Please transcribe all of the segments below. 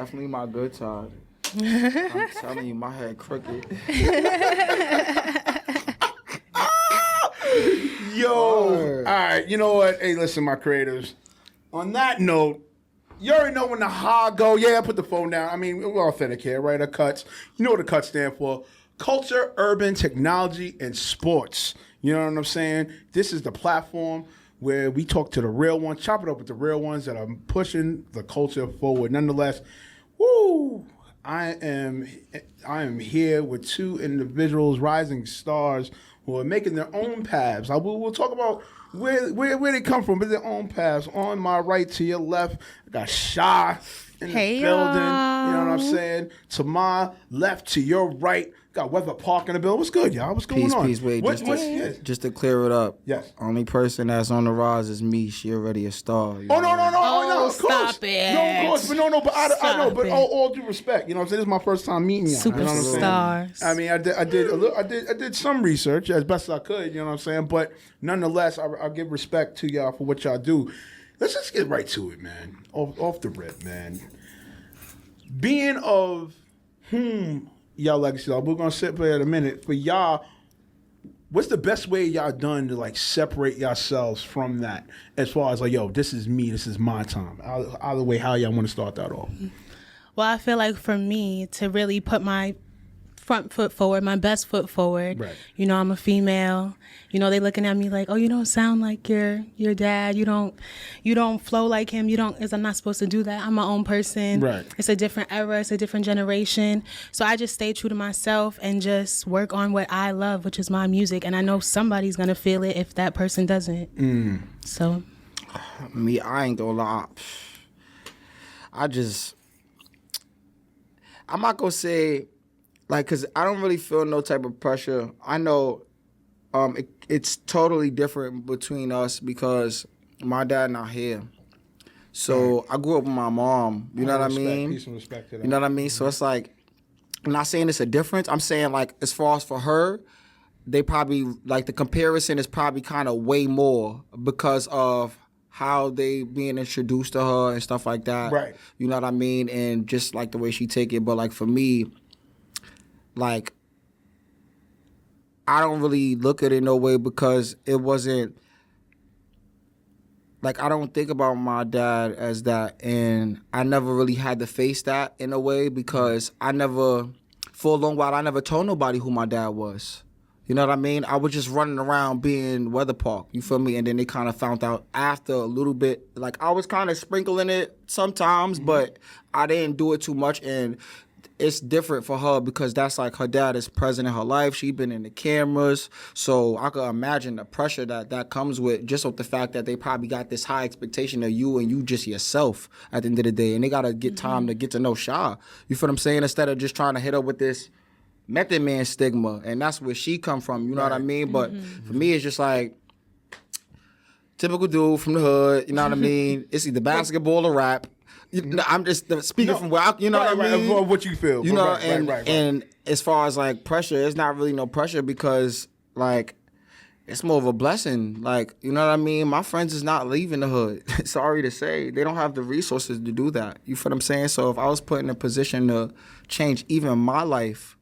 Definitely my good side. I'm telling you, my head crooked. Yo, all right, you know what? Hey, listen, my creators. On that note, you already know when the ha go. Yeah, put the phone down. I mean, we're authentic here, right? The cuts. You know what the cuts stand for. Culture, urban, technology, and sports. You know what I'm saying? This is the platform where we talk to the real ones, chop it up with the real ones that are pushing the culture forward. Nonetheless, woo! I am here with two individuals, rising stars, who are making their own paths. We'll talk about where they come from, but their own paths. On my right to your left, I got Shy in the building. Y'all. You know what I'm saying? To my left, to your right, got Weather Park in the building. What's good, y'all? What's going on? Peace, wait. Just to clear it up. Yes. Only person that's on the rise is me. She already a star. Oh, no, of course. Stop it. No, of course. But no, but I know, but it. all due respect. You know what I'm saying? This is my first time meeting y'all. You know what I'm saying? Superstars. I mean, I did some research as best as I could, you know what I'm saying? But nonetheless, I give respect to y'all for what y'all do. Let's just get right to it, man. Off the rip, man. Being of whom y'all legacy, we're going to sit there in a minute. For y'all, what's the best way y'all done to like separate yourselves from that as far as like, yo, this is me, this is my time? Either way, how y'all want to start that off? Well, I feel like for me to really put my front foot forward, my best foot forward. Right. You know, I'm a female. You know, they looking at me like, oh, you don't sound like your dad. You don't flow like him. I'm not supposed to do that. I'm my own person. Right. It's a different era. It's a different generation. So I just stay true to myself and just work on what I love, which is my music. And I know somebody's gonna feel it if that person doesn't. So. Me, I ain't gonna lie. I'm not gonna say, like, because I don't really feel no type of pressure. I know it's totally different between us because my dad not here. So I grew up with my mom. You know what I mean? Peace and respect to that. You know what I mean? So it's like, I'm not saying it's a difference. I'm saying, like, as far as for her, they probably, like, the comparison is probably kind of way more because of how they being introduced to her and stuff like that. Right. You know what I mean? And just, like, the way she take it. But, like, for me, like, I don't really look at it no way because it wasn't, like, I don't think about my dad as that, and I never really had to face that in a way because for a long while, I never told nobody who my dad was. You know what I mean? I was just running around being Weather Park, you feel me? And then they kind of found out after a little bit. Like, I was kind of sprinkling it sometimes, but I didn't do it too much, and it's different for her because that's like her dad is present in her life. She been in the cameras. So I could imagine the pressure that comes with just with the fact that they probably got this high expectation of you and you just yourself at the end of the day. And they got to get time to get to know Sha. You feel what I'm saying? Instead of just trying to hit her with this Method Man stigma. And that's where she come from. You know what I mean? But for me, it's just like typical dude from the hood. You know what I mean? It's either basketball or rap. I'm just speaking from where I, you know what I mean? Right, what you feel. You know, right. And as far as like pressure, it's not really no pressure because like it's more of a blessing. Like, you know what I mean? My friends is not leaving the hood. Sorry to say, they don't have the resources to do that. You feel what I'm saying? So if I was put in a position to change even my life,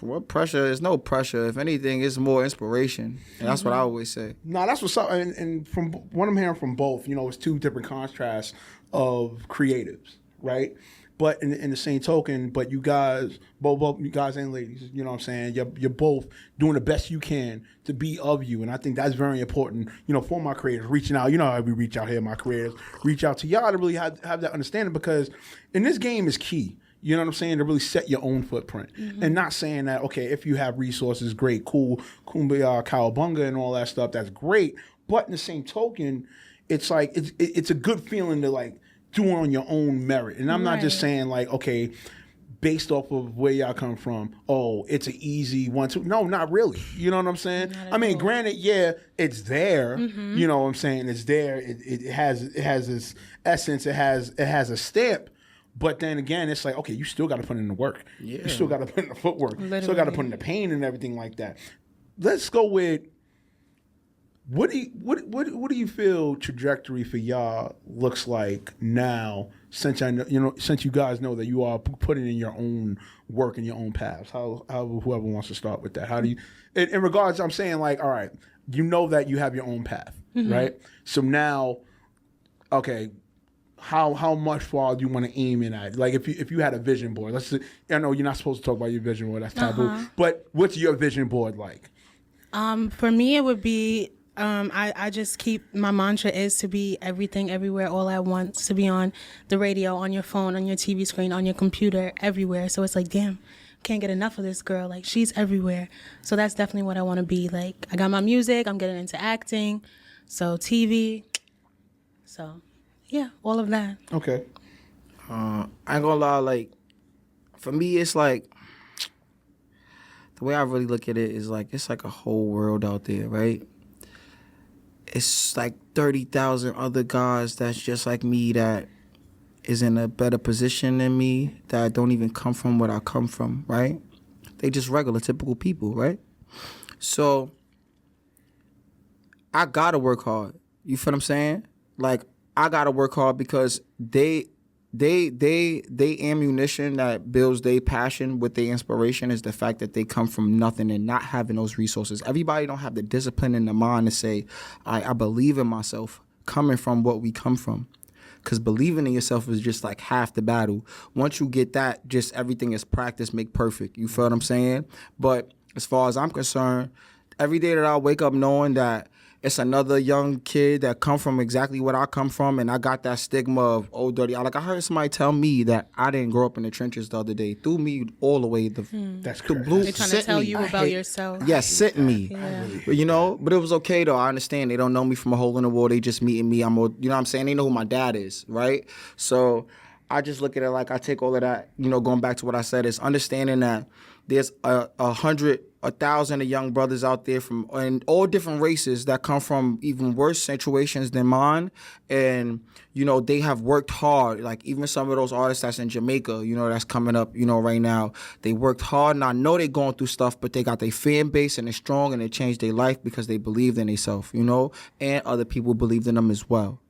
what pressure? There's no pressure. If anything, it's more inspiration. And that's what I always say. No, that's what's up. And from what I'm hearing from both, you know, it's two different contrasts of creatives, right? But in the same token, but you guys, both you guys and ladies, you know what I'm saying? You're both doing the best you can to be of you. And I think that's very important, you know, for my creators, reaching out. You know how we reach out here, my creators, reach out to y'all to really have that understanding because in this game is key. You know what I'm saying? To really set your own footprint. And not saying that, okay, if you have resources, great, cool, kumbaya, cowabunga and all that stuff, that's great. But in the same token, it's like, it's a good feeling to like do it on your own merit. And I'm not just saying like, okay, based off of where y'all come from, oh, it's an easy 1-2. No, not really. You know what I'm saying? I mean, granted, yeah, it's there. You know what I'm saying? It's there. It has its essence. It has a stamp. But then again, it's like, okay, you still got to put in the work. Yeah. You still got to put in the footwork. Literally. Still got to put in the pain and everything like that. Let's go with What do you feel trajectory for y'all looks like now? Since I know, since you guys know that you are putting in your own work and your own paths. How whoever wants to start with that. How do you, in regards? I'm saying like, all right, you know that you have your own path, right? So now, okay, how much far do you want to aim in at? Like if you had a vision board, let's say, I know you're not supposed to talk about your vision board, that's taboo. But what's your vision board like? For me, it would be, I just keep, my mantra is to be everything, everywhere, all at once, to be on the radio, on your phone, on your TV screen, on your computer, everywhere. So it's like, damn, can't get enough of this girl. Like, she's everywhere. So that's definitely what I want to be. Like, I got my music, I'm getting into acting, so TV. So, yeah, all of that. Okay. I ain't gonna lie, like, for me, it's like, the way I really look at it is like, it's like a whole world out there, right? It's like 30,000 other guys that's just like me that is in a better position than me, that don't even come from where I come from, right? They just regular, typical people, right? So I gotta work hard. You feel what I'm saying? Like, I gotta work hard because they ammunition that builds their passion with their inspiration is the fact that they come from nothing and not having those resources. Everybody don't have the discipline in the mind to say, I believe in myself, coming from what we come from. Because believing in yourself is just like half the battle. Once you get that, just everything is practice make perfect. You feel what I'm saying? But as far as I'm concerned, every day that I wake up knowing that it's another young kid that come from exactly what I come from, and I got that stigma of old dirty. Like, I heard somebody tell me that I didn't grow up in the trenches the other day. Threw me all the way That's the correct. blue. They're trying to tell you about yourself. Yes, sent me. Yeah. But it was okay though. I understand they don't know me from a hole in the wall. They just meeting me. You know what I'm saying? They know who my dad is, right? So I just look at it like I take all of that, going back to what I said, is understanding that there's 100, 1,000 of young brothers out there from and all different races that come from even worse situations than mine. And, they have worked hard. Like even some of those artists that's in Jamaica, that's coming up, right now. They worked hard, and I know they're going through stuff, but they got their fan base and they're strong and they changed their life because they believed in themselves, and other people believed in them as well,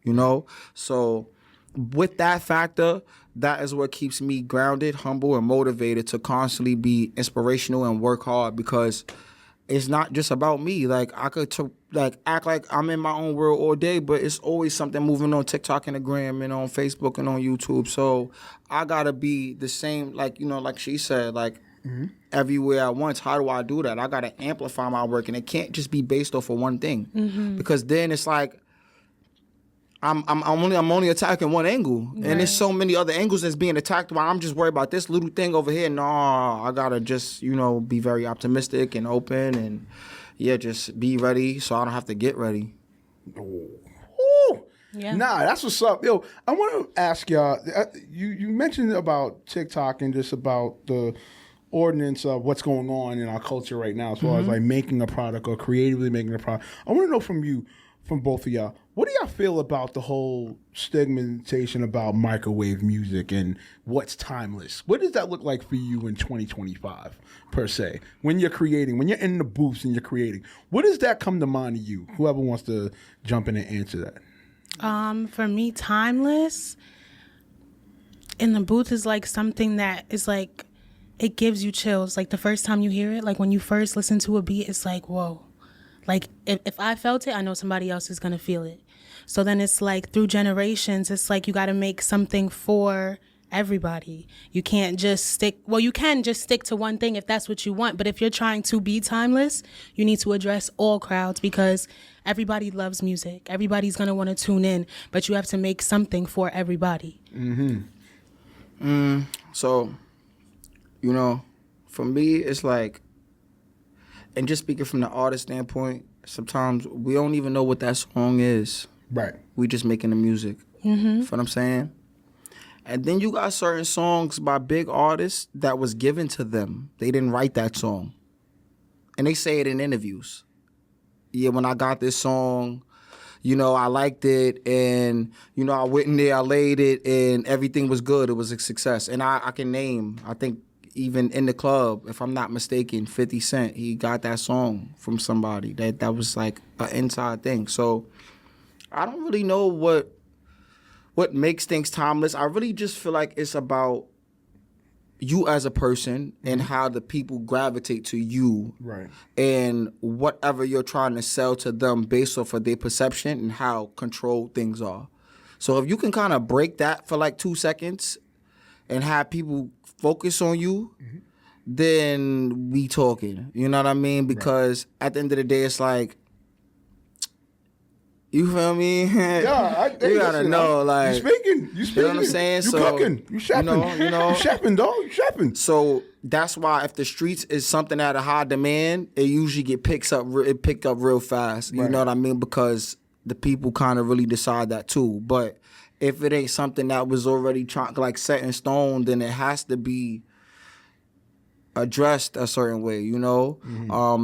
So with that factor, that is what keeps me grounded, humble, and motivated to constantly be inspirational and work hard, because it's not just about me. Like, I could act like I'm in my own world all day, but it's always something moving on TikTok and the gram and on Facebook and on YouTube. So I gotta be the same, like she said, like everywhere at once. How do I do that? I gotta amplify my work, and it can't just be based off of one thing, because then it's like, I'm only attacking one angle, right. And there's so many other angles that's being attacked while I'm just worried about this little thing over here. No, I gotta just be very optimistic and open, and just be ready so I don't have to get ready. Ooh. Yeah. Nah, that's what's up. Yo, I want to ask y'all. You mentioned about TikTok and just about the ordinance of what's going on in our culture right now, as far as like making a product or creatively making a product. I want to know from both of y'all, what do y'all feel about the whole stigmatization about microwave music and what's timeless? What does that look like for you in 2025, per se? When you're creating, when you're in the booths and you're creating, what does that come to mind to you? Whoever wants to jump in and answer that. For me, timeless in the booth is like something that is like, it gives you chills. Like the first time you hear it, like when you first listen to a beat, it's like, whoa. Like, if I felt it, I know somebody else is going to feel it. So then it's like through generations, it's like you got to make something for everybody. You can't just you can just stick to one thing if that's what you want. But if you're trying to be timeless, you need to address all crowds, because everybody loves music. Everybody's going to want to tune in, but you have to make something for everybody. So, for me, it's like, and just speaking from the artist standpoint, sometimes we don't even know what that song is. Right. We just making the music. You know what I'm saying? And then you got certain songs by big artists that was given to them. They didn't write that song. And they say it in interviews. Yeah, when I got this song, I liked it, and, I went in there, I laid it, and everything was good. It was a success. And I can name, I think, even in the club, if I'm not mistaken, 50 Cent, he got that song from somebody. That was like an inside thing. So I don't really know what makes things timeless. I really just feel like it's about you as a person and how the people gravitate to you, Right. and whatever you're trying to sell to them based off of their perception and how controlled things are. So if you can kind of break that for like 2 seconds and have people focus on you, then we talking. You know what I mean? Because at the end of the day, it's like, you feel me? Yeah, you gotta know, like, you speaking. You know what I'm saying? You So, cooking. You chefing. you know, you chefing, dog. You chefing. So that's why if the streets is something at a high demand, it usually picked up real fast. You know what I mean? Because the people kind of really decide that too. But if it ain't something that was already like set in stone, then it has to be addressed a certain way, you know?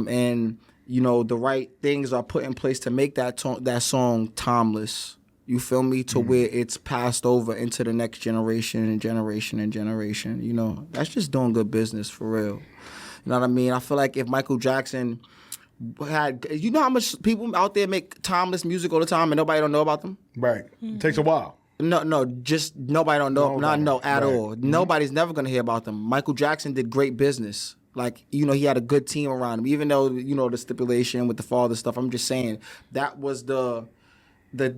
And you know, the right things are put in place to make that song timeless. You feel me? To where it's passed over into the next generation and generation and generation. You know, that's just doing good business for real. You know what I mean? I feel like if Michael Jackson had, you know how much people out there make timeless music all the time and nobody don't know about them? Right. It takes a while. No, just nobody don't know, at all. Nobody's never gonna hear about them. Michael Jackson did great business. Like, you know, he had a good team around him. Even though, you know, the stipulation with the father stuff, I'm just saying that was the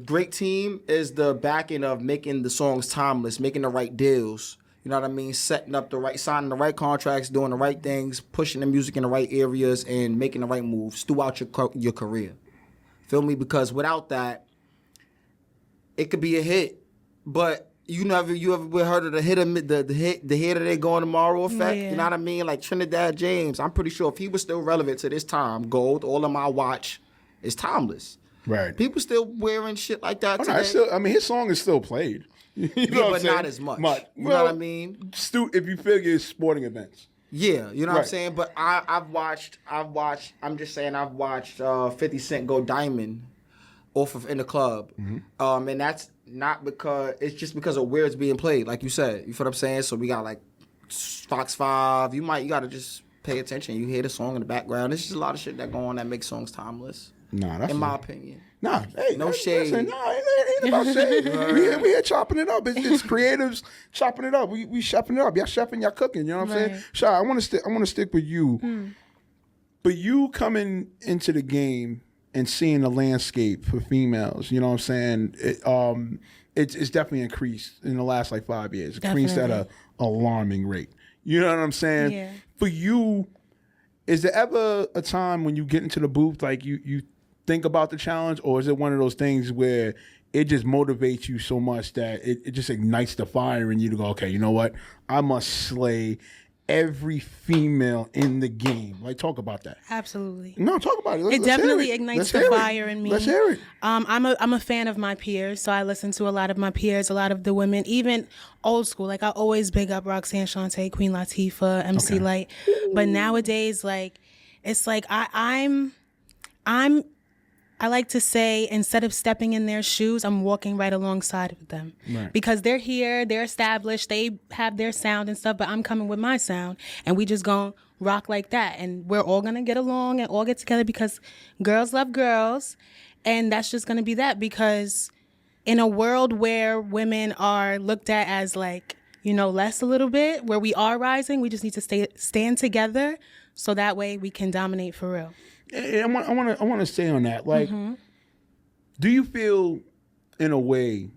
great team is the backing of making the songs timeless, making the right deals. You know what I mean? Setting up signing the right contracts, doing the right things, pushing the music in the right areas, and making the right moves throughout your career. Feel me? Because without that, it could be a hit, but you ever heard of the hit that they going tomorrow effect? Yeah. You know what I mean? Like Trinidad James, I'm pretty sure if he was still relevant to this time, gold, all of my watch is timeless. Right. People still wearing shit like that today. His song is still played. You know but not as much. You know what I mean? If you figure sporting events. Yeah, you know what I'm saying? But I've watched 50 Cent go diamond off of In the Club. And that's not because, it's just because of where it's being played, like you said. You feel what I'm saying? So we got like Fox 5. You gotta just pay attention. You hear the song in the background. There's just a lot of shit that go on that makes songs timeless. Nah, that's in my opinion. Nah, hey, no shade. Listen, nah, it ain't about shade. we here chopping it up. It's creatives chopping it up. We chefing it up. Y'all chefing, y'all cooking. You know what I'm saying? Shy, I want to stick with you. But you coming into the game and seeing the landscape for females, you know what I'm saying? It's definitely increased in the last like 5 years. Increased at a alarming rate. You know what I'm saying? Yeah. For you, is there ever a time when you get into the booth like you think about the challenge, or is it one of those things where it just motivates you so much that it just ignites the fire in you to go, okay, you know what? I must slay every female in the game. Like, talk about that. Absolutely. No, talk about it. It definitely ignites the fire in me. Let's hear it. I'm a fan of my peers, so I listen to a lot of my peers, a lot of the women, even old school. Like, I always big up Roxanne Shante, Queen Latifah, MC Light. But nowadays, like, it's like I like to say, instead of stepping in their shoes, I'm walking right alongside of them. Right. Because they're here, they're established, they have their sound and stuff, but I'm coming with my sound, and we just gonna rock like that. And we're all gonna get along and all get together because girls love girls, and that's just gonna be that. Because in a world where women are looked at as like, you know, less a little bit, where we are rising, we just need to stand together so that way we can dominate for real. I want to stay on that. Like, do you feel, in a way,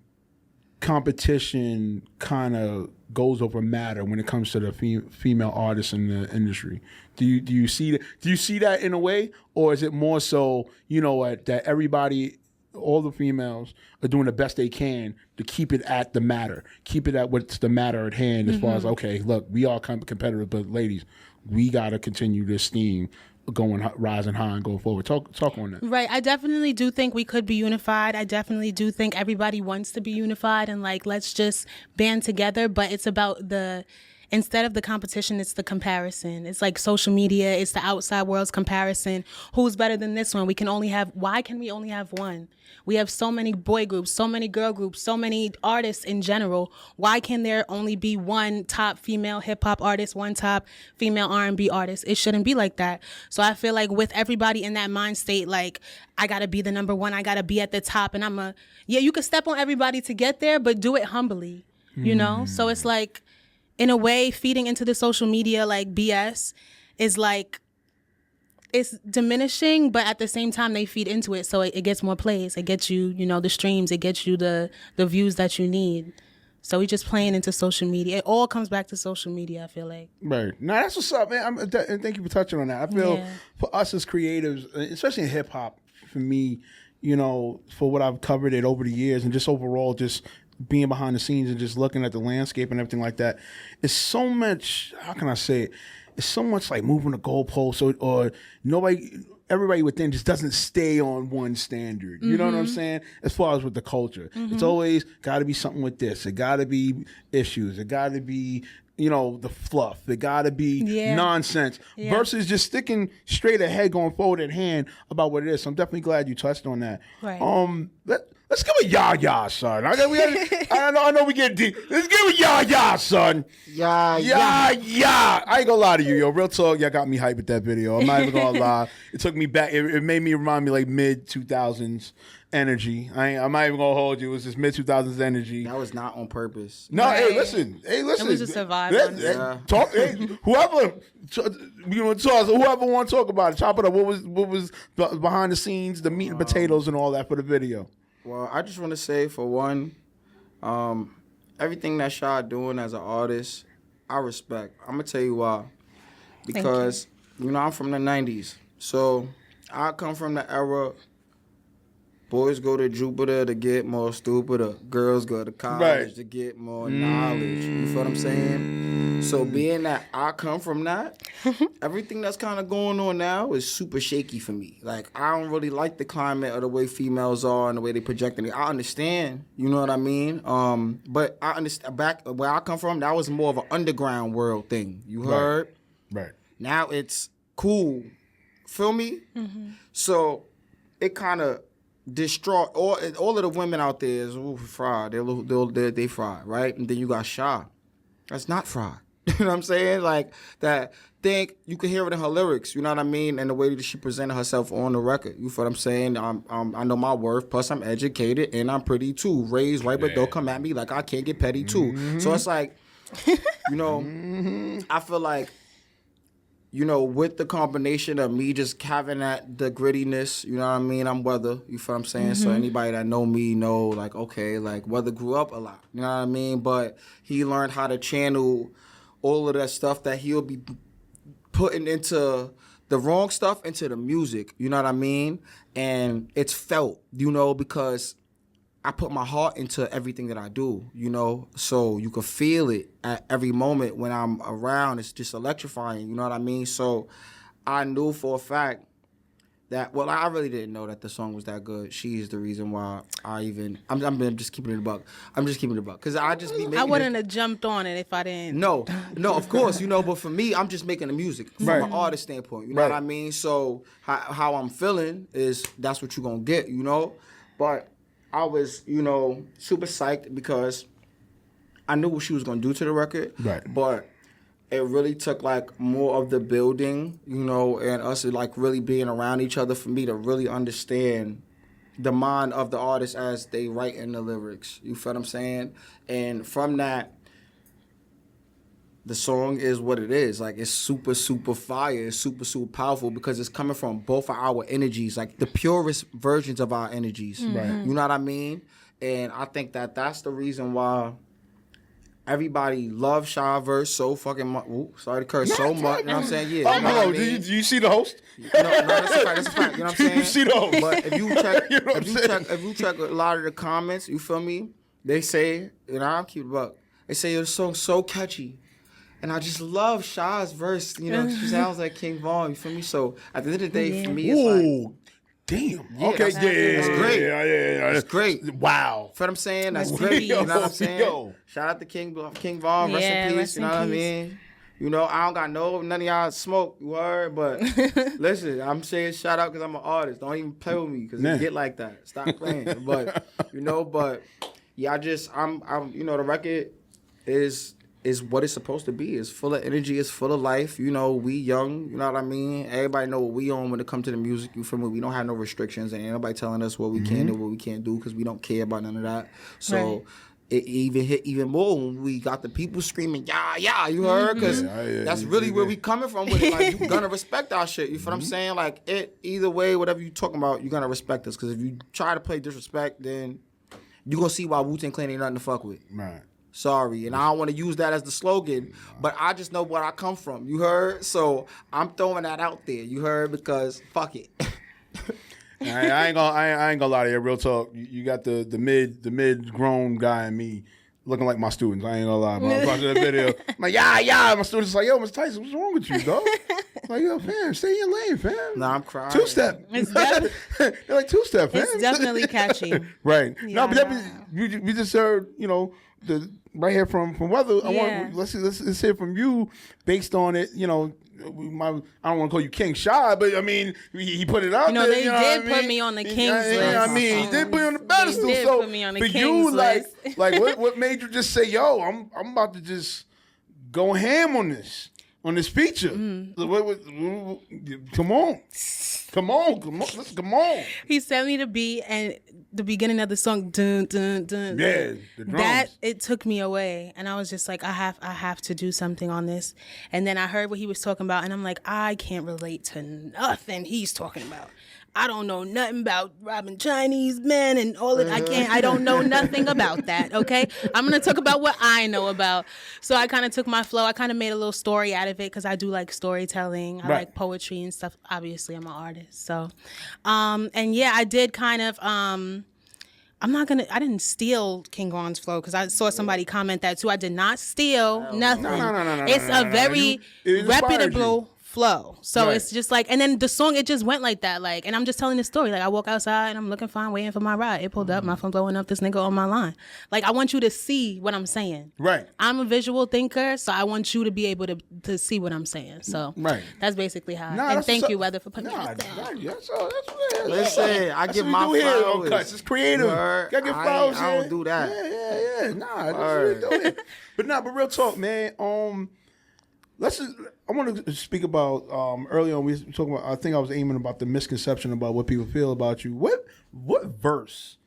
competition kind of goes over matter when it comes to the female artists in the industry? Do you see that? Do you see that in a way, or is it more so, you know what, that everybody, all the females, are doing the best they can to keep it at the matter, keep it at what's the matter at hand, as far as, okay, look, we are competitive, but ladies, we gotta continue this theme rising high and going forward. Talk on that. Right. I definitely do think we could be unified. I definitely do think everybody wants to be unified and like, let's just band together. But it's about the instead of the competition, it's the comparison. It's like social media. It's the outside world's comparison. Who's better than this one? Why can we only have one? We have so many boy groups, so many girl groups, so many artists in general. Why can there only be one top female hip hop artist, one top female R&B artist? It shouldn't be like that. So I feel like with everybody in that mind state, like, I got to be the number one. I got to be at the top. And you could step on everybody to get there, but do it humbly, you know? So it's like, in a way, feeding into the social media, like, BS is like, it's diminishing, but at the same time they feed into it, so it gets more plays. It gets you, the streams. It gets you the views that you need. So we just playing into social media. It all comes back to social media, I feel like. Right. No, that's what's up, man. And thank you for touching on that. I feel for us as creatives, especially in hip hop, for me, for what I've covered it over the years, and just overall, just being behind the scenes and just looking at the landscape and everything like that, it's so much. How can I say it? It's so much like moving the goalposts, or everybody within just doesn't stay on one standard. You know what I'm saying? As far as with the culture, it's always got to be something with this. It got to be issues. It got to be, the fluff. It got to be nonsense versus just sticking straight ahead, going forward at hand about what it is. So I'm definitely glad you touched on that. Right. Let's give a Yah-Yah, son. I know we get deep. Let's give a Yah-Yah, son. Yah-Yah. I ain't gonna lie to you, yo. Real talk, y'all got me hyped with that video. I'm not even gonna lie. It took me back. It made me remind me like mid-2000s energy. I'm not even gonna hold you. It was just mid-2000s energy. That was not on purpose. No, right. Hey, listen. It was just a vibe. Talk. Whoever want to talk about it, chop it up. What was behind the scenes, the meat and potatoes and all that for the video? Well, I just want to say, for one, everything that Shy doing as an artist, I respect. I'm going to tell you why. Because, I'm from the 90s. So I come from the era, boys go to Jupiter to get more stupider. Girls go to college to get more knowledge. You feel what I'm saying? So being that I come from that, everything that's kind of going on now is super shaky for me. Like, I don't really like the climate or the way females are and the way they project it. I understand, you know what I mean? But I understand, back where I come from, that was more of an underground world thing. You heard? Right. Now it's cool. Feel me? So it kind of destroy all of the women out there is fried. They fried, right? And then you got Shy. That's not fried. You know what I'm saying? Like, that thing, you can hear it in her lyrics, you know what I mean? And the way that she presented herself on the record. You feel what I'm saying? I know my worth, plus I'm educated, and I'm pretty too. Raised right, but don't come at me like I can't get petty too. So it's like, I feel like, with the combination of me just having the grittiness, you know what I mean? I'm Weather, you feel what I'm saying? So anybody that know me know, like, okay, like, Weather grew up a lot, you know what I mean? But he learned how to channel all of that stuff that he'll be putting into the wrong stuff into the music, you know what I mean? And it's felt, because I put my heart into everything that I do, so you can feel it at every moment when I'm around. It's just electrifying, you know what I mean? So I knew for a fact that, well, I really didn't know that the song was that good. She is the reason why I'm just keeping it a buck. I'm just keeping it a buck. Because I just be making I wouldn't have jumped on it if I didn't. No, of course, but for me, I'm just making the music from an artist standpoint, you know what I mean? So how I'm feeling is that's what you're going to get, But I was, super psyched because I knew what she was going to do to the record. Right. But it really took, like, more of the building, and us, like, really being around each other for me to really understand the mind of the artist as they write in the lyrics. You feel what I'm saying? And from that, the song is what it is. Like, it's super, super fire. It's super, super powerful because it's coming from both of our energies, like the purest versions of our energies. Right. You know what I mean? And I think that that's the reason why everybody loves Shy verse so fucking much. Sorry to curse, so much. You know what I'm saying? Yeah. You know what I mean? Do you see the host? No, that's a fact. That's a fact. You know what I'm saying? You see the host? But if you check a lot of the comments, you feel me? They say, I'll keep it up. They say your song's so catchy. And I just love Shy's verse. She sounds like King Von. You feel me? So at the end of the day, for me, it's like, Damn. Yeah, Okay. that's great. Yeah. It's great. Wow. For what I'm saying, that's Rest in great. peace. You know what I'm saying? Yo. Shout out to King Von, rest Yeah, in peace. rest You know in what I peace. mean? You know, I don't got none of y'all smoke, you heard? But listen, I'm saying shout out because I'm an artist. Don't even play with me because it get like that. Stop playing. But yeah, I'm you know, the record is what it's supposed to be. It's full of energy. It's full of life. You know, we young. You know what I mean? Everybody know what we on when it comes to the music. You feel me? We don't have no restrictions, and ain't nobody telling us what we can do, what we can't do, because we don't care about none of that. So. Right. It even hit even more when we got the people screaming, "Yah-Yah," you heard? Because that's really where we coming from with it. Like, you gonna respect our shit. You feel what I'm saying? Like, either way, whatever you talking about, you gonna respect us. Because if you try to play disrespect, then you gonna see why Wu-Tang Clan ain't nothing to fuck with. Right. Sorry, and I don't want to use that as the slogan, but I just know where I come from. You heard? So I'm throwing that out there. You heard? Because fuck it. I ain't gonna lie to you. Real talk. You got the mid grown guy in me looking like my students. I ain't gonna lie. But I was watching that video. I'm like, yeah. My students like, yo, Mr. Tyson, what's wrong with you, dog? Like, yo, fam, stay in your lane, fam. Nah, I'm crying. Two-step. They're like two-step, fam. It's definitely catchy. Right. Yeah. No, but we just heard, you know, the right here from Weather. Yeah. Let's hear from you based on it. You know, I don't want to call you King Shy, but I mean, he put it out You know, there. they you know did what I mean? put me on the King's Yeah, list. I mean, he did put me on the pedestal. They did So put me on the for King's you, list. like what made you just say, yo, I'm about to just go ham on this feature? Come on. Come on. He sent me the beat and the beginning of the song, dun, dun, dun, Yeah, dun. the drums. That it took me away, and I was just like, I have to do something on this. And then I heard what he was talking about, and I'm like, I can't relate to nothing he's talking about. I don't know nothing about robbing Chinese men and all of I don't know nothing about that, okay? I'm going to talk about what I know about. So I kind of took my flow. I kind of made a little story out of it because I do like storytelling. I like poetry and stuff. Obviously, I'm an artist. So, and yeah, I did kind of, I didn't steal King Von's flow because I saw somebody comment that too. I did not steal nothing. No. It's a very It inspired reputable flow. So Right. it's just like, and then the song, it just went like that. Like, and I'm just telling the story. Like, I walk outside and I'm looking fine, waiting for my ride. It pulled up, my phone blowing up, this nigga on my line. Like, I want you to see what I'm saying. Right. I'm a visual thinker, so I want you to be able to see what I'm saying. So Right. that's basically how. Nah, and that's thank what's you, up. Weather, for putting me on this. That's what Listen, I give what my we do here on flowers. Cuts. It's creative. Word. Gotta get flowers. I don't here. do that. Yeah. Nah, that's what we do here. But real talk, man. I want to speak about earlier on. We were talking about. I think I was aiming about the misconception about what people feel about you. What verse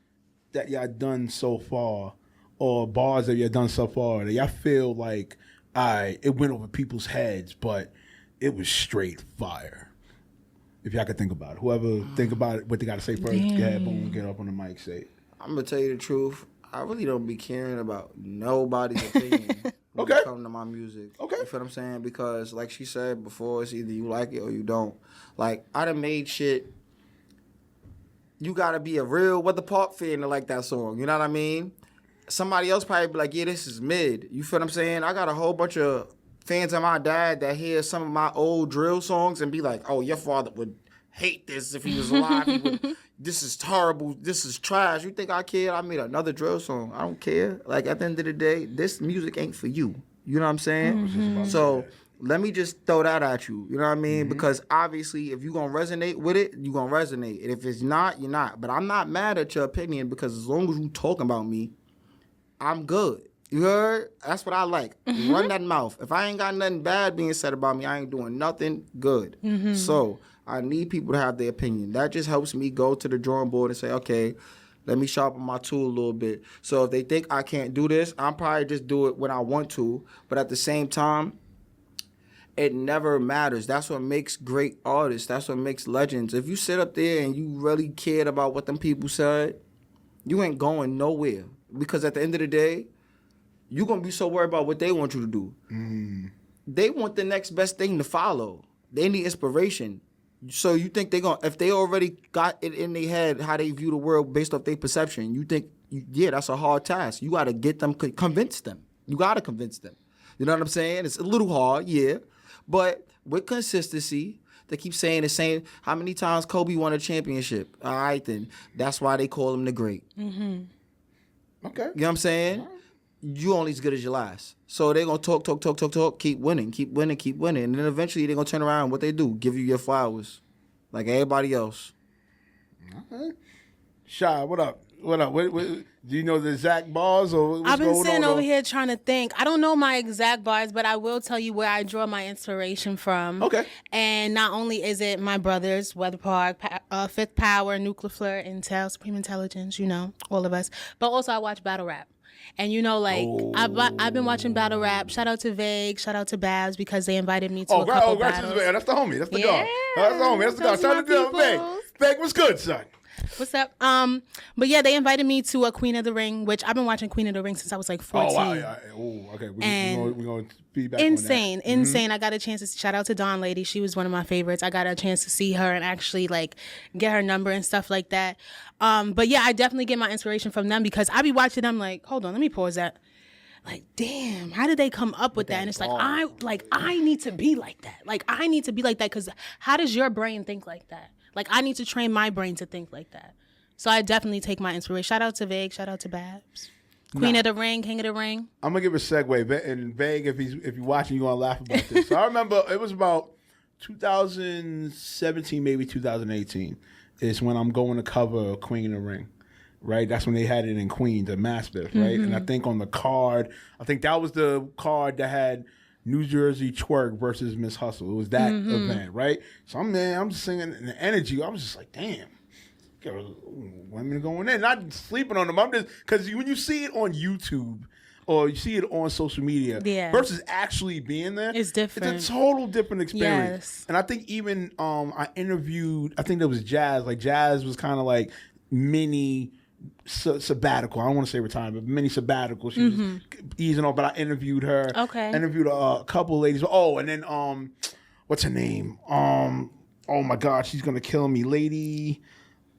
that y'all done so far, or bars that y'all done so far, that y'all feel like it went over people's heads, but it was straight fire. If y'all could think about it, whoever think about it, what they got to say first, get up on the mic, say it. I'm gonna tell you the truth. I really don't be caring about nobody's opinion when Okay. it comes to my music. Okay. You feel what I'm saying? Because like she said before, it's either you like it or you don't. Like, I done made shit. You gotta be a real Weather Park fan to like that song. You know what I mean? Somebody else probably be like, yeah, this is mid. You feel what I'm saying? I got a whole bunch of fans of my dad that hear some of my old drill songs and be like, oh, your father would hate this if he was alive. He would, this is horrible. This is trash. You think I care? I made another drill song. I don't care. Like, at the end of the day, this music ain't for you. You know what I'm saying? So let me just throw that at you. You know what I mean? Because obviously, if you're going to resonate with it, you're going to resonate. And if it's not, you're not. But I'm not mad at your opinion because as long as you talking about me, I'm good. You heard? That's what I like. Run that mouth. If I ain't got nothing bad being said about me, I ain't doing nothing good. So I need people to have their opinion. That just helps me go to the drawing board and say, okay, let me sharpen my tool a little bit. So if they think I can't do this, I'll probably just do it when I want to. But at the same time, it never matters. That's what makes great artists. That's what makes legends. If you sit up there and you really cared about what them people said, you ain't going nowhere. Because at the end of the day, you're going to be so worried about what they want you to do. They want the next best thing to follow. They need inspiration. So you think they're going to, if they already got it in their head how they view the world based off their perception, you think, yeah, that's a hard task. You got to get them, convince them. You got to convince them. You know what I'm saying? It's a little hard, yeah. But with consistency. They keep saying the same. How many times Kobe won a championship? All right, then. That's why they call him the GREAT. Okay. You know what I'm saying? You only as good as your last. So they're going to talk, keep winning. And then eventually they're going to turn around. What they do, give you your flowers like everybody else. Okay. Shy, what up? Do you know the exact bars or what's I've been going sitting on? over here trying to think. I don't know my exact bars, but I will tell you where I draw my inspiration from. Okay. And not only is it my brothers, Weather Park, Fifth Power, Nuclear Flare, Intel, Supreme Intelligence, you know, all of us. But also I watch battle rap. And you know, like I've been watching battle rap. Shout out to Vague, shout out to Babs because they invited me to a couple battles. That's the homie. That's the Yeah. guy. That's the homie. That's the guy. Those Shout my out to Vague. peoples. Vague was good, son. What's up? But yeah, they invited me to a Queen of the Ring, which I've been watching Queen of the Ring since I was like 14. Okay. And We're going to feedback insane. on that. I got a chance to shout out to Dawn Lady. She was one of my favorites. I got a chance to see her and actually like get her number and stuff like that. But yeah, I definitely get my inspiration from them because I be watching them like, hold on, let me pause that. Like, damn, how did they come up with that? And it's like, I need to be like that. Like, I need to be like that because how does your brain think like that? Like, I need to train my brain to think like that. So I definitely take my inspiration. Shout out to Vague. Shout out to Babs. Queen of the Ring, King of the Ring. I'm gonna give a segue. And Vague, if you're watching, you're gonna laugh about this. So I remember it was about 2017, maybe 2018, is when I'm going to cover Queen of the Ring. Right, that's when they had it in Queens at Maspeth, right? And I think on the card, I think that was the card that had New Jersey Twerk versus Miss Hustle. It was that event, right? So I'm just singing and the energy. I was just like, damn, women going in, not sleeping on them. I'm just because when you see it on YouTube or you see it on social media versus actually being there, it's different. It's a total different experience. Yes. And I think even I interviewed, I think there was Jazz. Like Jazz was kind of like mini sabbatical. I don't want to say retirement, but mini sabbatical. She was easing off, but I interviewed her. Okay. Interviewed a couple of ladies. Oh, and then what's her name? Oh my God, she's gonna kill me, lady.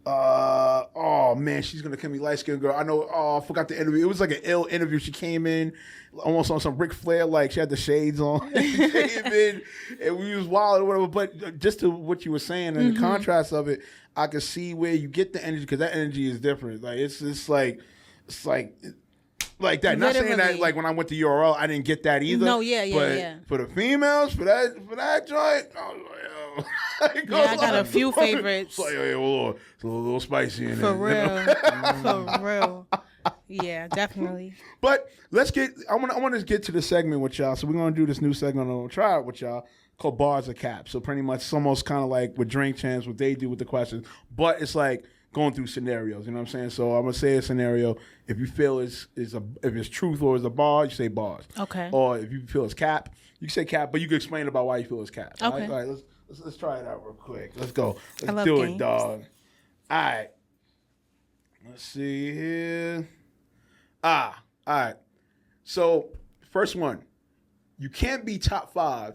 Oh man, she's gonna kill me, light skinned girl. I know. Oh, I forgot the interview. It was like an ill interview. She came in almost on some Ric Flair, like she had the shades on. She came in and we was wild or whatever. But just to what you were saying and the contrast of it, I could see where you get the energy because that energy is different. Like it's like that. Not saying that like when I went to URL, I didn't get that either. No, yeah. But for the females, for that joint, I was like, yo. I got a few favorites. It's like, it's a little spicy in For there. real. For real. Yeah, definitely. But I want to get to the segment with y'all. So we're gonna do this new segment. I'm gonna try it with y'all called Bars or Caps. So pretty much it's almost kind of like with Drink Champs, what they do with the questions, but it's like going through scenarios. You know what I'm saying? So I'm gonna say a scenario. If you feel if it's truth or it's a bar, you say bars. Okay. Or if you feel it's cap, you can say cap, but you can explain about why you feel it's cap. Okay. All right, let's try it out real quick. Let's go. I Let's love do games. it, dog. All right. Let's see here. All right. So, first one. You can't be top 5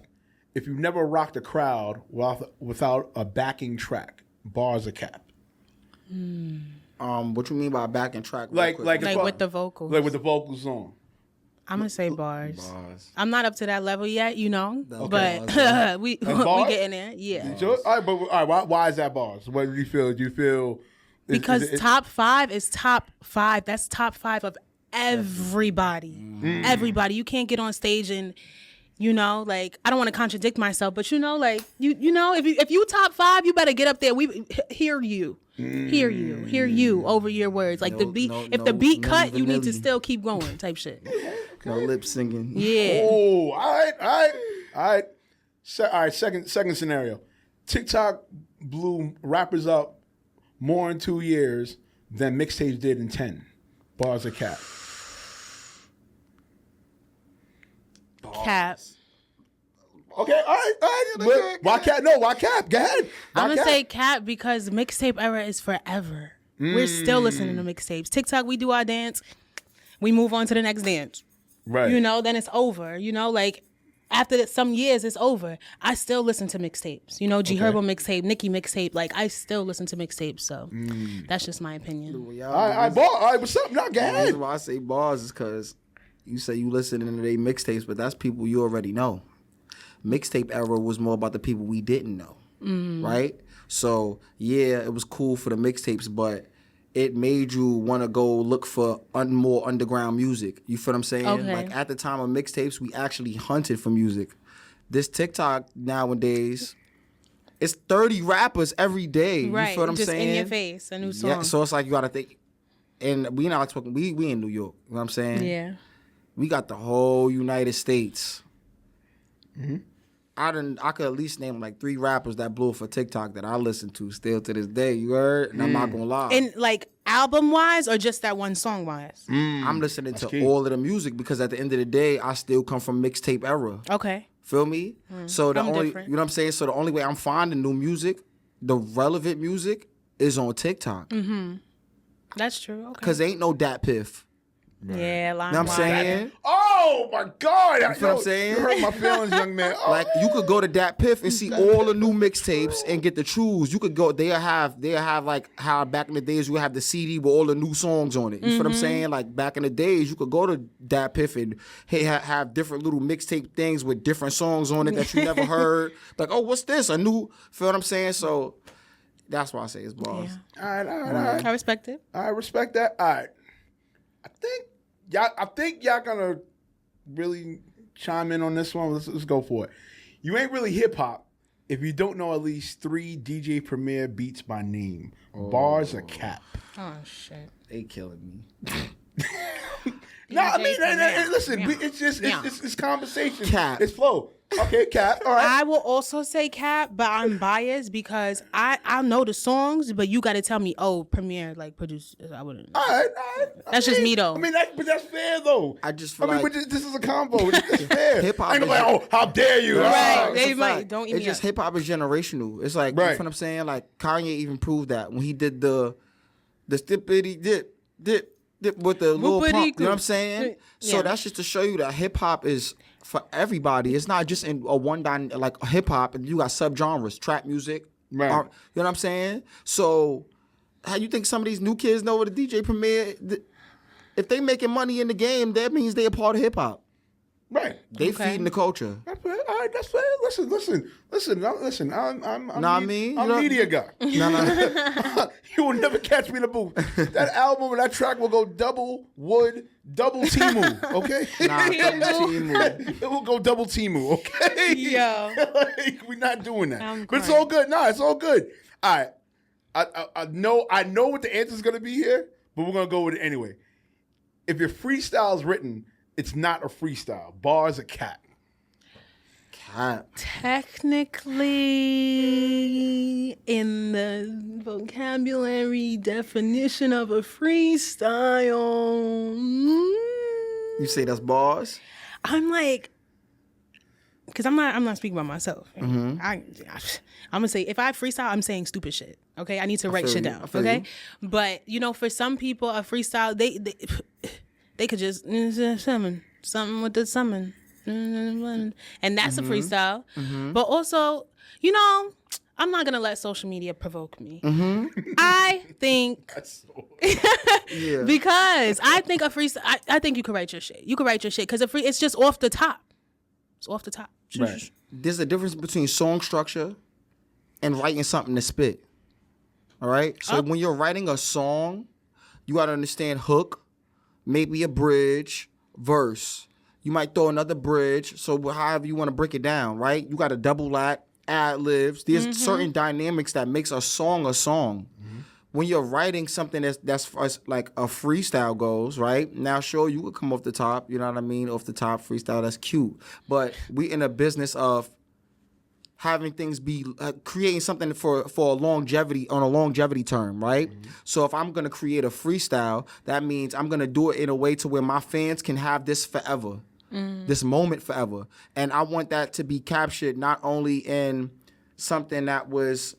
if you've never rocked a crowd without a backing track. Bars or cap. What you mean by backing track? Like with the vocals. Like with the vocals on. I'm gonna say bars. I'm not up to that level yet, you know, Okay. but we bars? getting there. Yeah. Sure. All right, why is that bars? What do you feel? Do you feel Because top 5 is top 5. That's top 5 of everybody. Everybody. You can't get on stage and, you know, like, I don't want to contradict myself, but you know, like, you know, if you top 5, you better get up there. We hear you. Hear you over your words. Like the beat cut, you need to still keep going type shit. No lip singing. Yeah. Oh, all right. Second scenario. TikTok blew rappers up more in 2 years than mixtapes did in 10. Bars or cap? Cap. Okay, all right. But why cap? No, why cap? Go ahead. I'm gonna say cap because mixtape era is forever. We're still listening to mixtapes. TikTok, we do our dance, we move on to the next dance. Right. You know, then it's over. You know, like after some years, it's over. I still listen to mixtapes. You know, G Herbo mixtape, Nicki mixtape. Like I still listen to mixtapes. So that's just my opinion. All right, what's up? Now, go The ahead. reason why I say bars is because you say you listening to their mixtapes, but that's people you already know. Mixtape era was more about the people we didn't know, right? So yeah, it was cool for the mixtapes, but it made you want to go look for more underground music. You feel what I'm saying? Okay. Like at the time of mixtapes, we actually hunted for music. This TikTok nowadays, it's 30 rappers every day. Right. You feel what I'm just saying? in your face, a new song. Yeah. So it's like you gotta think. And we not talking. We in New York. You know what I'm saying? Yeah. We got the whole United States. I could at least name like 3 rappers that blew for TikTok that I listen to still to this day. You heard? And I'm not gonna lie. And like album wise or just that one song wise? I'm listening to key. all of the music because at the end of the day, I still come from mixtape era. Okay. Feel me? So the I'm only, different. you know what I'm saying? So the only way I'm finding new music, the relevant music, is on TikTok. That's true. Okay. Cause ain't no Dat Piff. Yeah, line You know what I'm saying? Oh my God! You feel what I'm saying? You hurt my feelings, young man. Oh. Like you could go to Dat Piff and see all the new mixtapes and get the choose. You could go. They'll have like how back in the days you would have the CD with all the new songs on it. You feel what I'm saying? Like back in the days, you could go to Dat Piff and have different little mixtape things with different songs on it that you never heard. Like, oh, what's this? A new. Feel what I'm saying? So that's why I say it's bars. Yeah. All right. I respect it. I respect that. All right. I think y'all gonna really chime in on this one. Let's go for it. You ain't really hip hop if you don't know at least 3 DJ Premier beats by name. Bars or Cap. Oh shit. They killing me. No, I mean, Premier. listen, Yeah. it's just Yeah. it's conversation. Cap. It's flow. Okay, Cap. All right. I will also say Cap, but I'm biased because I know the songs, but you got to tell me, oh, Premier like produced. I wouldn't. All right. That's just me, though. I mean, but that's fair though. I just feel I mean, like this is a combo. It's fair. Hip-hop I ain't is- like, oh, how dare you? Right. Ah. They It's a might. fact. Don't eat It's me just up. hip hop is generational. It's like you Right. know what I'm saying. Like Kanye even proved that when he did the stippity dip with the little Whoopity pump. You know what I'm goop. saying? Yeah. So that's just to show you that hip hop is for everybody. It's not just in a like hip hop, and you got subgenres, trap music. Right. You know what I'm saying? So how you think some of these new kids know what a DJ Premier? If they making money in the game, that means they a part of hip hop. Right. They Okay. feeding the culture. That's fair. All right, that's fair. Listen. I'm media guy. No. You will never catch me in the booth. That album and that track will go double wood, double Timu. Okay. Nah, double Timu. It will go double Timu. Okay. Yo. Like, we're not doing that. I'm But it's crying. all good. Nah, it's all good. All right. I know what the answer is gonna be here, but we're gonna go with it anyway. If your freestyle is written, it's not a freestyle. Bars are Cap. Cap. Technically, in the vocabulary definition of a freestyle, You say that's bars? I'm like, because I'm not speaking about myself. Mm-hmm. I'm gonna say if I freestyle, I'm saying stupid shit. Okay, I need to write feel shit you. down. I feel Okay, you. but for some people, a freestyle they could just something with the summon, and that's a freestyle. But also, I'm not gonna let social media provoke me. I think Yeah. because I think a freestyle. I think you could write your shit. You could write your shit because it's just off the top. It's off the top. Right. There's a difference between song structure and writing something to spit. All right? So when you're writing a song, you got to understand hook, maybe a bridge, verse. You might throw another bridge. So however you want to break it down, right? You got a double act, ad-libs. There's certain dynamics that makes a song a song. When you're writing something that's as like a freestyle goes, right? Now, sure, you could come off the top, you know what I mean? Off the top freestyle, that's cute. But we in a business of having things be creating something for a longevity on a longevity term, right? So if I'm gonna create a freestyle, that means I'm gonna do it in a way to where my fans can have this forever, this moment forever, and I want that to be captured not only in something that was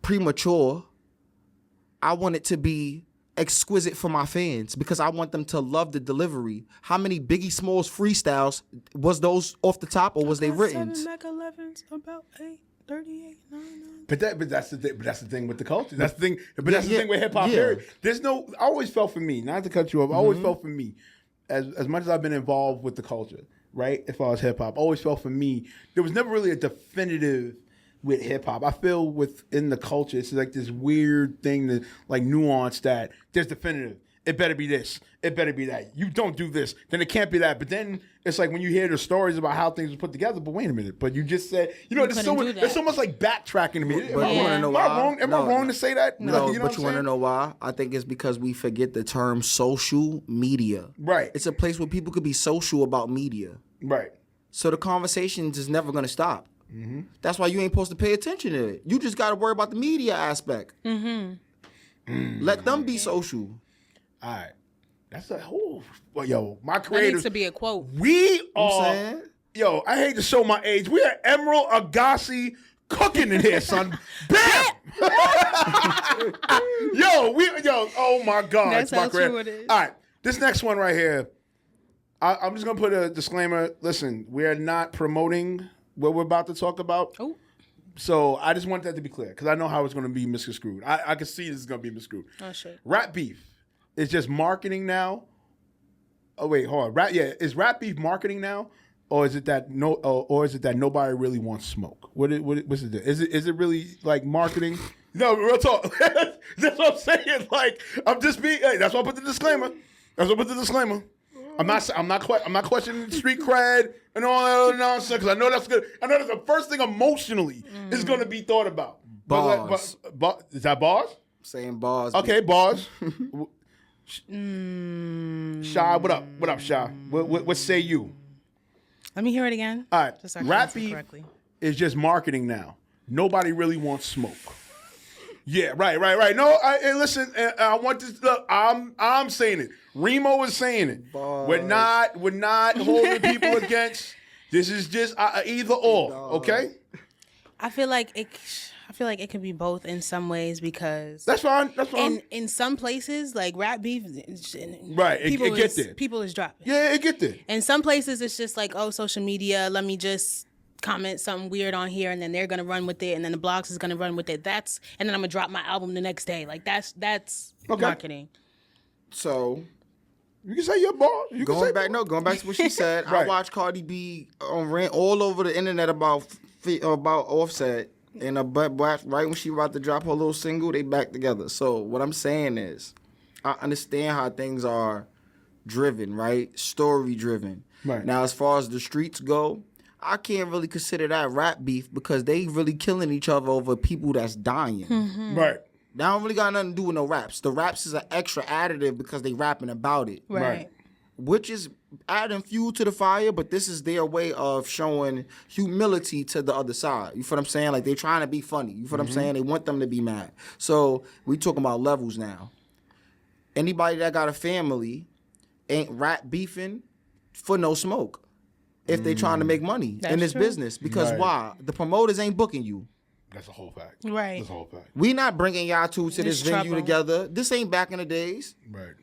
premature. I want it to be exquisite for my fans because I want them to love the delivery. How many Biggie Smalls freestyles was those off the top or was they written? 7 Mac 11s, about 8:38, 99. But that's the thing with the culture. That's the thing. But that's the thing with hip hop. Yeah. Period. There's no. I always felt for me, not to cut you off. I always felt for me, as much as I've been involved with the culture, right? As far as hip hop, always felt for me there was never really a definitive with hip hop. I feel within the culture, it's like this weird thing that like nuance that there's definitive. It better be this. It better be that. You don't do this, then it can't be that. But then it's like when you hear the stories about how things were put together. But wait a minute. But you just said, there's so much like backtracking to me. But you want to know why? Am I wrong to say that? No, you know but you want to know why? I think it's because we forget the term social media. Right. It's a place where people could be social about media. Right. So the conversations is never going to stop. Mm-hmm. That's why you ain't supposed to pay attention to it. You just got to worry about the media aspect. Mm-hmm. Let them be social. All right. That's a whole. Well, my creators. That needs to be a quote. We are. Yo, I hate to show my age. We are Emerald Agassi cooking in here, son. Bam! Oh my God. That's my how true it is. All right. This next one right here. I'm just going to put a disclaimer. Listen, we are not promoting what we're about to talk about. Oh. So I just want that to be clear because I know how it's going to be misconstrued. I can see this is going to be misconstrued. Oh, shit. Rap beef is just marketing now. Oh wait, hold on. Is rap beef marketing now, or is it that nobody really wants smoke? What's it? Is it really like marketing? No, real talk. That's what I'm saying. Like I'm just being. Hey, that's why I put the disclaimer. I'm not questioning street cred and all that other nonsense because I know that's good. I know that's the first thing emotionally is going to be thought about. Bars. Is that bars? Saying bars. Okay, bars. Shy, what up? What up, Shy? What say you? Let me hear it again. All right, Just so I can rap answer beef correctly. is just marketing now. Nobody really wants smoke. Yeah, right. No, listen. I want this. Look, I'm saying it. Reemo is saying it. Bars. We're not holding people against. This is just either or. Okay. I feel like it could be both in some ways because That's fine. in some places like rap beef, Right, it get there. People is dropping. Yeah, it get there. In some places it's just like, oh, social media, let me just comment something weird on here, and then they're gonna run with it, and then the blogs is gonna run with it. And then I'm gonna drop my album the next day. Like that's Okay. marketing. So You can say your boss. going back to what she said. Right. I watched Cardi B rant all over the internet about Offset. And right when she about to drop her little single, they back together. So what I'm saying is, I understand how things are driven, right? Story driven. Right. Now, as far as the streets go, I can't really consider that rap beef because they really killing each other over people that's dying. Mm-hmm. Right. That don't really got nothing to do with no raps. The raps is an extra additive because they rapping about it. Right. Which is adding fuel to the fire, but this is their way of showing humility to the other side. You feel what I'm saying? Like, they're trying to be funny. You feel what I'm saying? They want them to be mad. So we talking about levels now. Anybody that got a family ain't rap beefing for no smoke if they trying to make money in this true. business. Because Right. why? The promoters ain't booking you. That's a whole fact. Right. That's a whole fact. We not bringing y'all two to this It's venue trouble. together. This ain't back in the days. Right.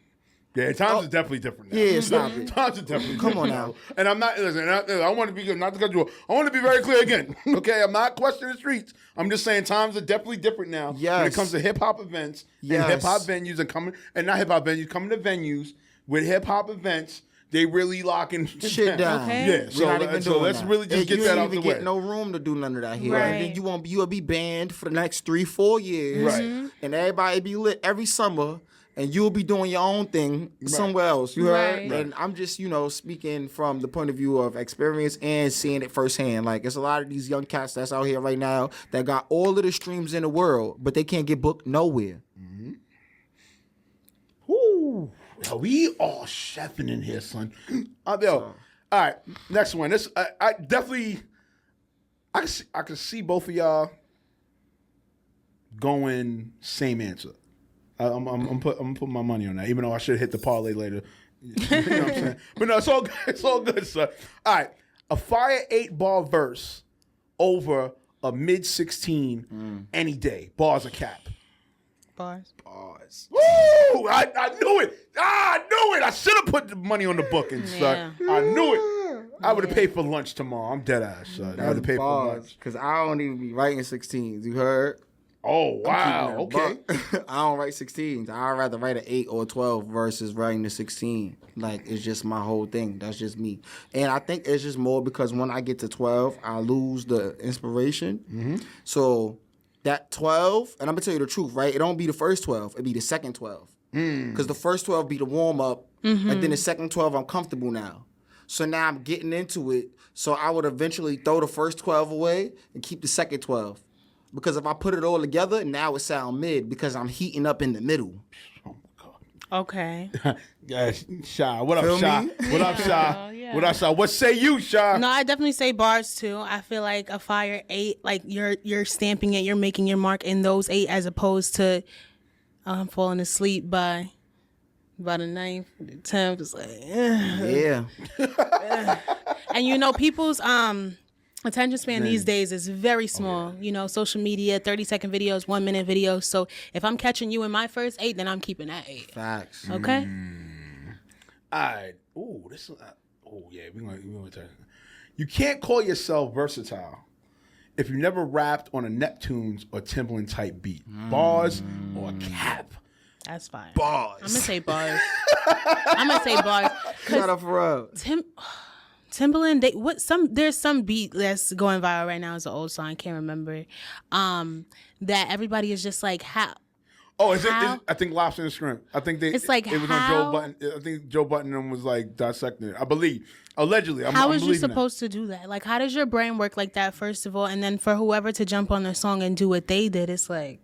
Yeah, times are definitely different now. Yeah, stop it. Times are definitely Come different on now. And I'm not, listen, I want to be good, not to cut you off. I want to be very clear again. Okay, I'm not questioning the streets. I'm just saying times are definitely different now. When it Yes. comes to hip hop events Yes. and hip hop venues and not hip hop venues, coming to venues with hip hop events, they really locking Shit down. Okay. Yeah, We're so, not even so doing let's that. really just And get you that ain't out the even way. get no room to do none of that here. Right. And then you'll be banned for the next 3-4 years. Right. And everybody be lit every summer. And you'll be doing your own thing somewhere else. You heard? Right. And I'm just, speaking from the point of view of experience and seeing it firsthand. Like, it's a lot of these young cats that's out here right now that got all of the streams in the world, but they can't get booked nowhere. Woo. Yo, we all chefing in here, son. All right, next one. This I definitely I can see both of y'all going same answer. I'm putting my money on that, even though I should hit the parlay later. You know what I'm saying? But no, it's all good. It's all good, son. All right, a fire 8-bar verse over a mid 16 any day. Bars or cap. Bars. Woo! I knew it. I knew it. I should have put the money on the bookings, son. Yeah. I knew it. I would have paid for lunch tomorrow. I'm dead ass, son. I would have paid for lunch. Because I don't even be writing 16s. You heard? Oh wow. I'm keeping Okay. it a buck. I don't write 16s. I'd rather write an 8 or 12 versus writing the 16. Like, it's just my whole thing. That's just me. And I think it's just more because when I get to 12, I lose the inspiration. Mm-hmm. So that 12, and I'm gonna tell you the truth, right? It don't be the first 12. It be the second 12. Because the first 12 be the warm up, and then the second 12 I'm comfortable now. So now I'm getting into it. So I would eventually throw the first 12 away and keep the second 12. Because if I put it all together, now it sound mid because I'm heating up in the middle. Oh my god. Okay. Yeah, Shy. What up, Feel Shy? me? What up, Shy? Yeah. What up, Shy? What say you, Shy? No, I definitely say bars too. I feel like a fire 8, like you're stamping it, you're making your mark in those 8 as opposed to I'm falling asleep by the 9th, the 10th. It's like, Yeah. and you know, people's attention span these days is very small. You know, social media, 30-second videos, 1-minute videos. So if I'm catching you in my first 8, then I'm keeping that 8. Facts. Okay. All right. Ooh, this. Oh yeah, we gonna turn. You can't call yourself versatile if you never rapped on a Neptunes or Timbaland type beat, bars or cap. That's fine. Bars. I'm gonna say bars. I'm gonna say bars. Shut up for real. Timbaland, there's some beat that's going viral right now. It's an old song, I can't remember. That everybody is just like, how? Oh, is How? it? I think Lobster and Shrimp. I think It's like, it was on how? Joe Button. I think Joe Button was like dissecting it. I believe, allegedly. How I'm is you believing that. supposed to do that? Like, how does your brain work like that, first of all? And then for whoever to jump on the song and do what they did, it's like,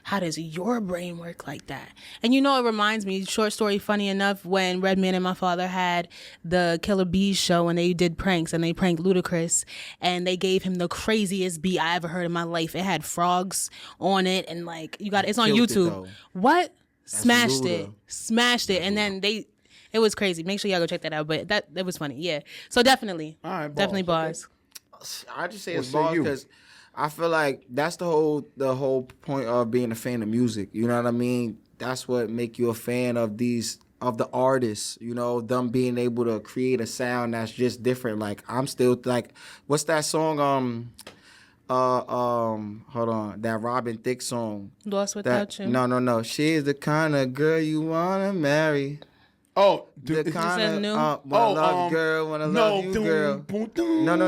how does your brain work like that? And you know, it reminds me, short story, funny enough, when Redman and my father had the Killer Bees show and they did pranks and they pranked Ludacris and they gave him the craziest beat I ever heard in my life. It had frogs on it and like, it's on Killed it, YouTube. though. What? Smashed it. Luda. Smashed it. And then it was crazy. Make sure y'all go check that out. But that was funny. Yeah. So definitely. All right, bars. Definitely bars. I just say What it's say bars you? because I feel like that's the whole point of being a fan of music. You know what I mean? That's what make you a fan of the artists. You know, them being able to create a sound that's just different. Like I'm still like, what's that song? Hold on, that Robin Thicke song. Lost Without You. No. She's the kind of girl you wanna marry. Oh, The dude, kind said of new? wanna love you, girl, wanna love you, girl.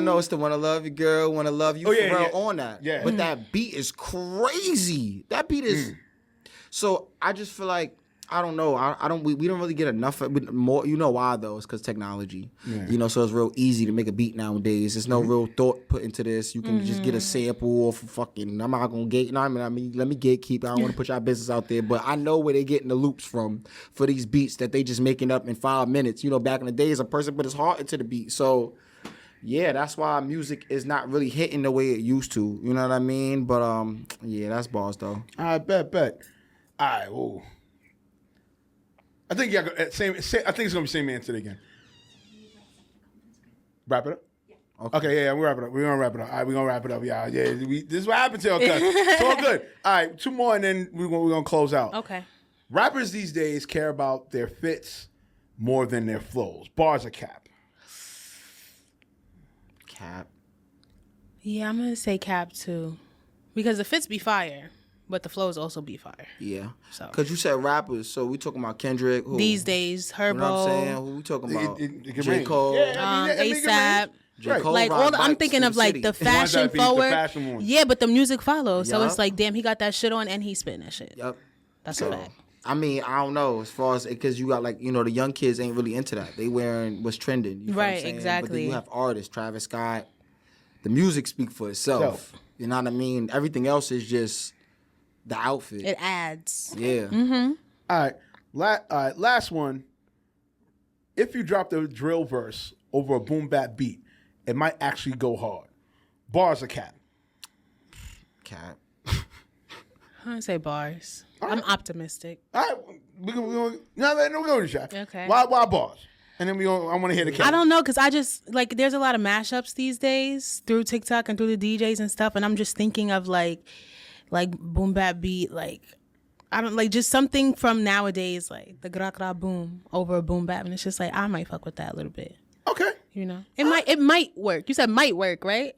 No, it's the wanna love you, girl, wanna love you. Oh, yeah, Pharrell yeah. on that. Yeah. But that beat is crazy. That beat is. So I just feel like I don't know. I don't. We don't really get enough of it. More. You know why though? It's because technology. Yeah. You know, so it's real easy to make a beat nowadays. There's no real thought put into this. You can just get a sample off of fucking. I'm not gonna gate. No, I mean, let me gatekeep. I don't want to put y'all business out there, but I know where they getting the loops from for these beats that they just making up in 5 minutes. You know, back in the days, a person put his heart into the beat. So. Yeah, that's why music is not really hitting the way it used to. You know what I mean? But yeah, that's bars though. I bet. All right. Ooh. I think I think it's gonna be same answer again. Wrap it up. Okay, yeah, we wrap it up. We're gonna wrap it up. All right, we're gonna wrap it up. Yeah. This is what happens here, okay? It's all good. All right, 2 more, and then we're gonna close out. Okay. Rappers these days care about their fits more than their flows. Bars are cap. Cap. Yeah, I'm going to say cap too. Because the fits be fire, but the flows also be fire. Yeah. So. Cause you said rappers, so we talking about Kendrick. Who? These days, Herbo. You know what I'm saying? Who we talking about? It can J. range. Cole. Yeah, I mean, it can ASAP. range. J. Right. Cole Like ride I'm bikes thinking to of the like city. the ones fashion that be the forward. fashion ones. Yeah, but the music follows. So Yup. it's like, damn, he got that shit on and he's spitting that shit. Yep. That's So, a fact. I mean, I don't know as far as because you got like the young kids ain't really into that. They wearing what's trending. You feel what I'm Right, saying? But exactly. then you have artists, Travis Scott. The music speak for itself. Self. You know what I mean? Everything else is just the outfit. It adds. Yeah. All right, last one. If you drop the drill verse over a boom bap beat, it might actually go hard. Bars are cap. Cap. I'm gonna say bars. I'm optimistic. All right, we're going to shot. Okay. Why bars? And then I want to hear the cap. I don't know, because I just, like, there's a lot of mashups these days through TikTok and through the DJs and stuff, and I'm just thinking of, like boom bap beat, like, I don't, like, just something from nowadays, like, the gra gra boom over a boom bap, and it's just like, I might fuck with that a little bit, Okay. you know? It might work. You said might work, right?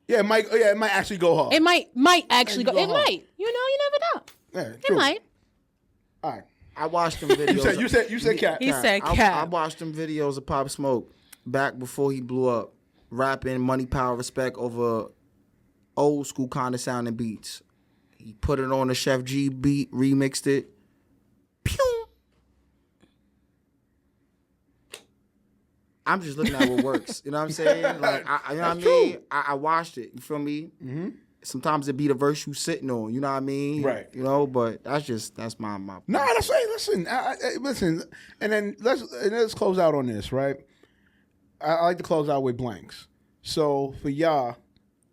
Yeah, it might actually go hard. It might actually go. It hard. might. You know, you never know. Yeah, It true. might. All right. I watched them videos. You said Cap. He said I Cap. watched them videos of Pop Smoke back before he blew up, rapping Money, Power, Respect over old school kind of sounding beats. He put it on the Chef G beat, remixed it. Pew! I'm just looking at what works. You know what I'm saying? Like, you know what I mean? I watched it. You feel me? Mm-hmm. Sometimes it be the verse you sitting on. You know what I mean? Right. You know, but that's my. No, that's right. Listen, listen, and then let's close out on this, right? I like to close out with blanks. So for Yah,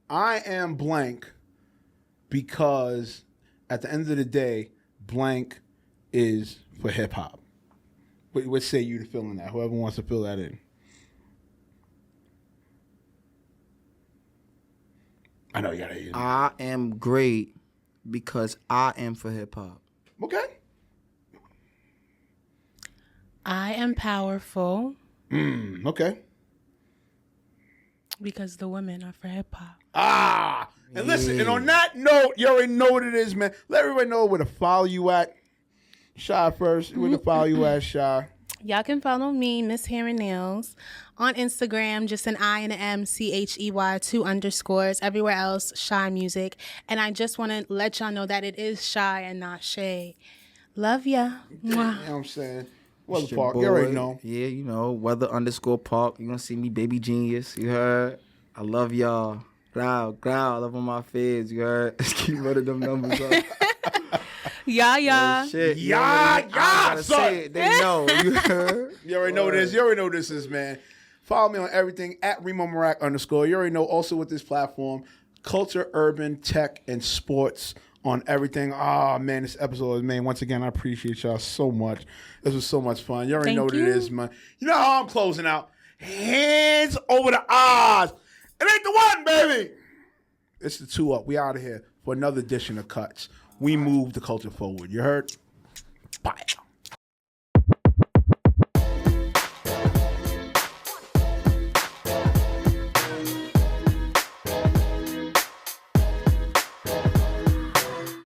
I am blank because at the end of the day, blank is for hip hop. What say you to fill in that? Whoever wants to fill that in. I know you gotta hear. I am great because I am for hip hop. Okay. I am powerful Okay. because the women are for hip hop. And listen, and on that note, you already know what it is, man. Let everybody know where to follow you at. Shy first. Where to follow you at, Shy? Y'all can follow me, Miss Hair and Nails, on Instagram, just an I and an M, CHEY, 2 _ everywhere else, Shy Music. And I just want to let y'all know that it is Shy and not Shay. Love ya. Mwah. You know what I'm saying? Weather It's your Park, boy. you already know. Yeah, you know, Weather_Park. You gonna see me, Baby Genius. You heard? I love y'all. Growl, love on my feds. You heard? Let's keep running them numbers up. Yah-Yah. Shit. Yah-Yah, I gotta son. say it. They know. You heard? You already know this. You already know this is, man. Follow me on everything at Reemo Meerak _. You already know also with this platform, culture, urban, tech, and sports on everything. Oh, man, this episode, man, once again, I appreciate y'all so much. This was so much fun. You already know what it is, man. You know how I'm closing out. Hands over the odds. It ain't the one, baby. It's the 2 up. We out of here for another edition of Cuts. We move the culture forward. You heard?